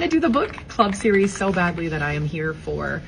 want to do the book club series so badly that I am here for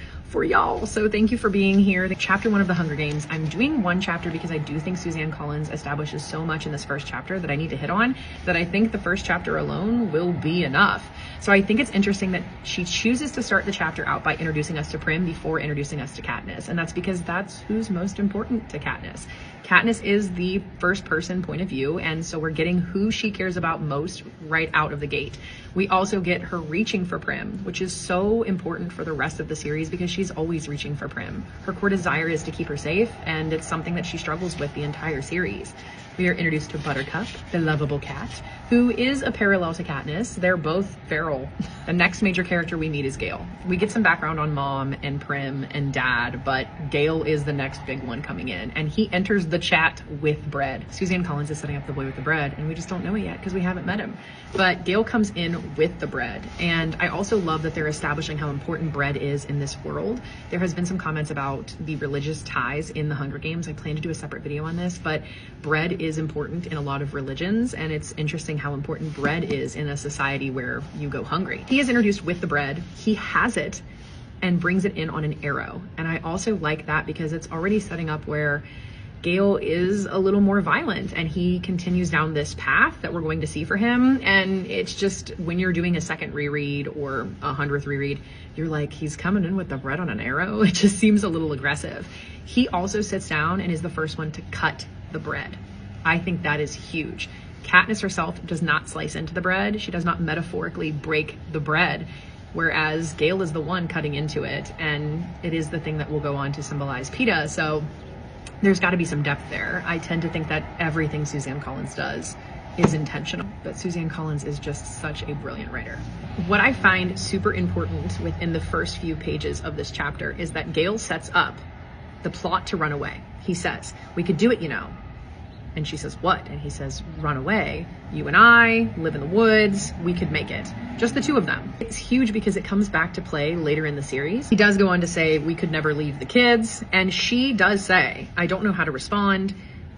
y'all. So thank you for being here. The chapter 1 of the Hunger Games. I'm doing one chapter because I do think Suzanne Collins establishes so much in this first chapter that I need to hit on, that I think the first chapter alone will be enough. So I think it's interesting that she chooses to start the chapter out by introducing us to Prim before introducing us to Katniss. And that's because that's who's most important to Katniss. Katniss is the first person point of view, and so we're getting who she cares about most right out of the gate. We also get her reaching for Prim, which is so important for the rest of the series because she's always reaching for Prim. Her core desire is to keep her safe, and it's something that she struggles with the entire series. We are introduced to Buttercup, the lovable cat, who is a parallel to Katniss. They're both feral. The next major character we meet is Gale. We get some background on Mom and Prim and Dad, but Gale is the next big one coming in, and he enters the chat with bread. Suzanne Collins is setting up the boy with the bread, and we just don't know it yet because we haven't met him. But Gale comes in with the bread, and I also love that they're establishing how important bread is in this world. There has been some comments about the religious ties in the Hunger Games. I plan to do a separate video on this, but bread is important in a lot of religions, and it's interesting how important bread is in a society where you go hungry. He is introduced with the bread. He has it and brings it in on an arrow, and I also like that because it's already setting up where Gale is a little more violent, and he continues down this path that we're going to see for him. And it's just, when you're doing a second reread or a 100th reread, you're like, he's coming in with the bread on an arrow. It just seems a little aggressive. He also sits down and is the first one to cut the bread. I think that is huge. Katniss herself does not slice into the bread. She does not metaphorically break the bread, whereas Gale is the one cutting into it, and it is the thing that will go on to symbolize Peeta. So there's got to be some depth there. I tend to think that everything Suzanne Collins does is intentional, but Suzanne Collins is just such a brilliant writer. What I find super important within the first few pages of this chapter is that Gale sets up the plot to run away. He says, we could do it, you know. And she says, what? And he says, run away. You and I live in the woods. We could make it. Just the two of them. It's huge because it comes back to play later in the series. He does go on to say, we could never leave the kids. And she does say, I don't know how to respond.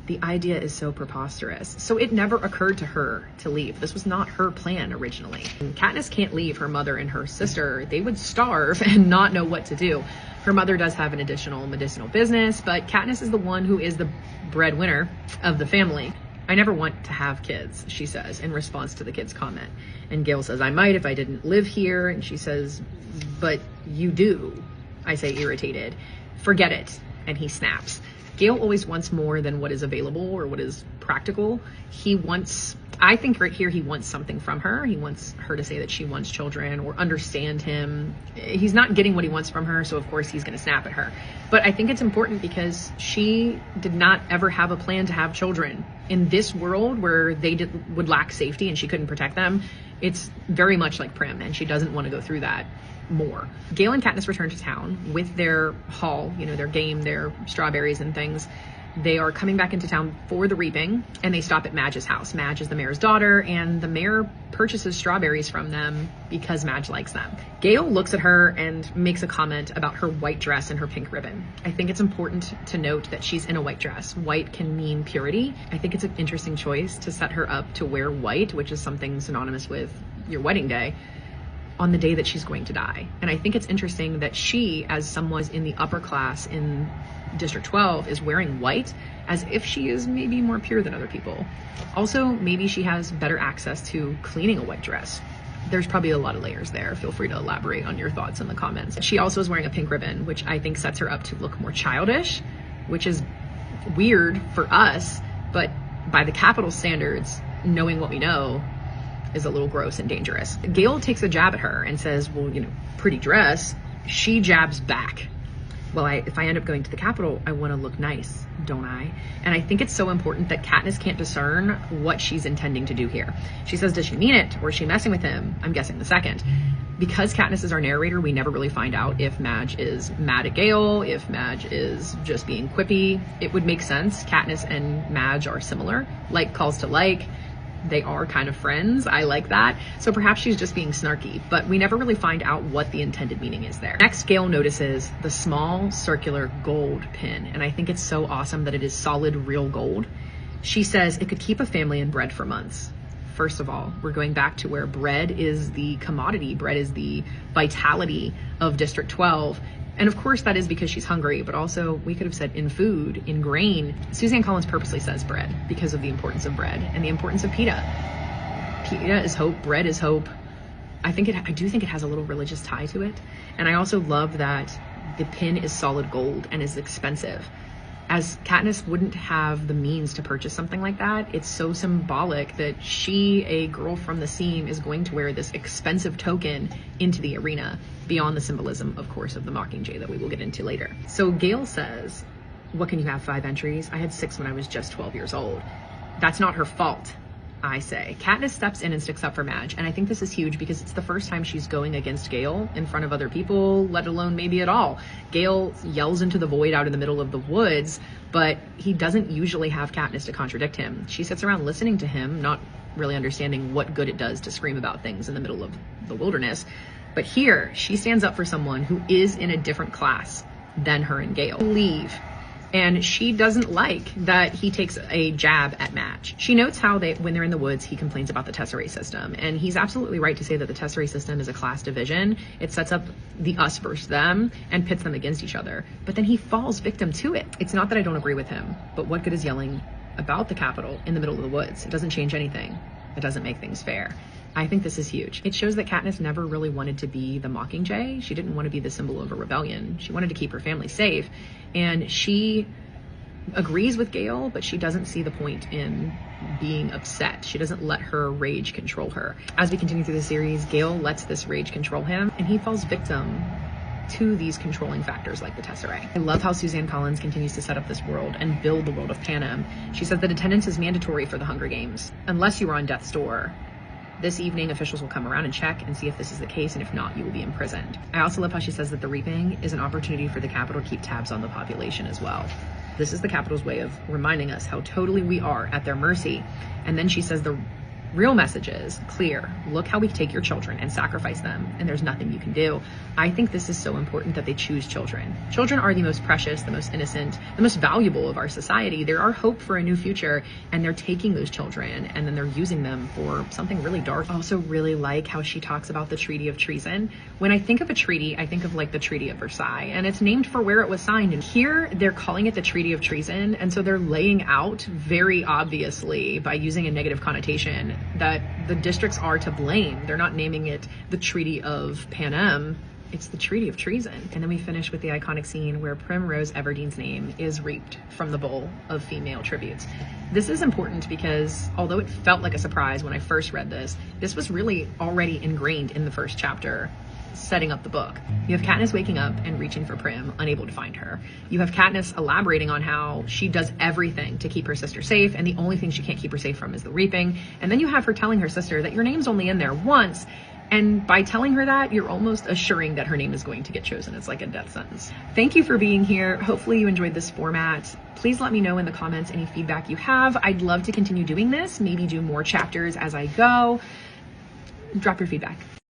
The idea is so preposterous. So it never occurred to her to leave. This was not her plan originally. And Katniss can't leave her mother and her sister. They would starve and not know what to do. Her mother does have an additional medicinal business, but Katniss is the one who is the breadwinner of the family. I never want to have kids, she says, in response to the kid's comment. And Gale says, I might if I didn't live here. And she says, but you do. I say, irritated. Forget it. And he snaps. Gale always wants more than what is available or what is practical. He wants, I think right here, he wants something from her. He wants her to say that she wants children or understand him. He's not getting what he wants from her, so of course he's going to snap at her. But I think it's important because she did not ever have a plan to have children. In this world where they would lack safety and she couldn't protect them, it's very much like Prim, and she doesn't want to go through that more. Gale and Katniss return to town with their haul, you know, their game, their strawberries and things. They are coming back into town for the reaping, and they stop at Madge's house. Madge is the mayor's daughter, and the mayor purchases strawberries from them because Madge likes them. Gale looks at her and makes a comment about her white dress and her pink ribbon. I think it's important to note that she's in a white dress. White can mean purity. I think it's an interesting choice to set her up to wear white, which is something synonymous with your wedding day, on the day that she's going to die. And I think it's interesting that she, as someone in the upper class in District 12, is wearing white as if she is maybe more pure than other people. Also, maybe she has better access to cleaning a white dress. There's probably a lot of layers there. Feel free to elaborate on your thoughts in the comments. She also is wearing a pink ribbon, which I think sets her up to look more childish, which is weird for us, but by the Capitol standards, knowing what we know, is a little gross and dangerous. Gale takes a jab at her and says, well, you know, pretty dress. She jabs back. Well, if I end up going to the Capitol, I want to look nice, don't I? And I think it's so important that Katniss can't discern what she's intending to do here. She says, does she mean it, or is she messing with him? I'm guessing the second. Because Katniss is our narrator, we never really find out if Madge is mad at Gale, if Madge is just being quippy. It would make sense. Katniss and Madge are similar, like calls to like. They are kind of friends. I like that. So perhaps she's just being snarky, but we never really find out what the intended meaning is there. Next, Gale notices the small circular gold pin, and I think it's so awesome that it is solid real gold. She says it could keep a family in bread for months. First of all, we're going back to where bread is the commodity, bread is the vitality of District 12. And of course that is because she's hungry, but also we could have said in food, in grain. Suzanne Collins purposely says bread because of the importance of bread and the importance of pita. Pita is hope, bread is hope. I do think it has a little religious tie to it. And I also love that the pin is solid gold and is expensive. As Katniss wouldn't have the means to purchase something like that, it's so symbolic that she, a girl from the seam, is going to wear this expensive token into the arena, beyond the symbolism, of course, of the Mockingjay that we will get into later. So Gale says, what can you have 5 entries? I had 6 when I was just 12 years old. That's not her fault, I say. Katniss steps in and sticks up for Madge, and I think this is huge because it's the first time she's going against Gale in front of other people, let alone maybe at all. Gale yells into the void out in the middle of the woods, but he doesn't usually have Katniss to contradict him. She sits around listening to him, not really understanding what good it does to scream about things in the middle of the wilderness. But here, she stands up for someone who is in a different class than her and Gale. Leave. And she doesn't like that he takes a jab at Madge. She notes how when they're in the woods, he complains about the Tesserae system. And he's absolutely right to say that the Tesserae system is a class division. It sets up the us versus them and pits them against each other. But then he falls victim to it. It's not that I don't agree with him, but what good is yelling about the Capitol in the middle of the woods? It doesn't change anything. It doesn't make things fair. I think this is huge. It shows that Katniss never really wanted to be the Mockingjay. She didn't want to be the symbol of a rebellion. She wanted to keep her family safe. And she agrees with Gale, but she doesn't see the point in being upset. She doesn't let her rage control her. As we continue through the series, Gale lets this rage control him, and he falls victim to these controlling factors like the Tesserae. I love how Suzanne Collins continues to set up this world and build the world of Panem. She says that attendance is mandatory for the Hunger Games, unless you are on death's door. This evening, officials will come around and check and see if this is the case, and if not, you will be imprisoned. I also love how she says that the reaping is an opportunity for the Capitol to keep tabs on the population as well. This is the Capitol's way of reminding us how totally we are at their mercy. And then she says the real message is clear. Look how we take your children and sacrifice them, and there's nothing you can do. I think this is so important that they choose children. Children are the most precious, the most innocent, the most valuable of our society. They're our hope for a new future, and they're taking those children and then they're using them for something really dark. I also really like how she talks about the Treaty of Treason. When I think of a treaty, I think of like the Treaty of Versailles, and it's named for where it was signed. And here they're calling it the Treaty of Treason, and so they're laying out very obviously by using a negative connotation that the districts are to blame. They're not naming it the Treaty of Panem. It's the Treaty of Treason. And then we finish with the iconic scene where Primrose Everdene's name is reaped from the bowl of female tributes. This is important because although it felt like a surprise when I first read this, this was really already ingrained in the first chapter, setting up the book. You have Katniss waking up and reaching for Prim, unable to find her. You have Katniss elaborating on how she does everything to keep her sister safe, and the only thing she can't keep her safe from is the reaping. And then you have her telling her sister that your name's only in there once, and by telling her that, you're almost assuring that her name is going to get chosen. It's like a death sentence. Thank you for being here. Hopefully you enjoyed this format. Please let me know in the comments any feedback you have. I'd love to continue doing this, maybe do more chapters as I go. Drop your feedback.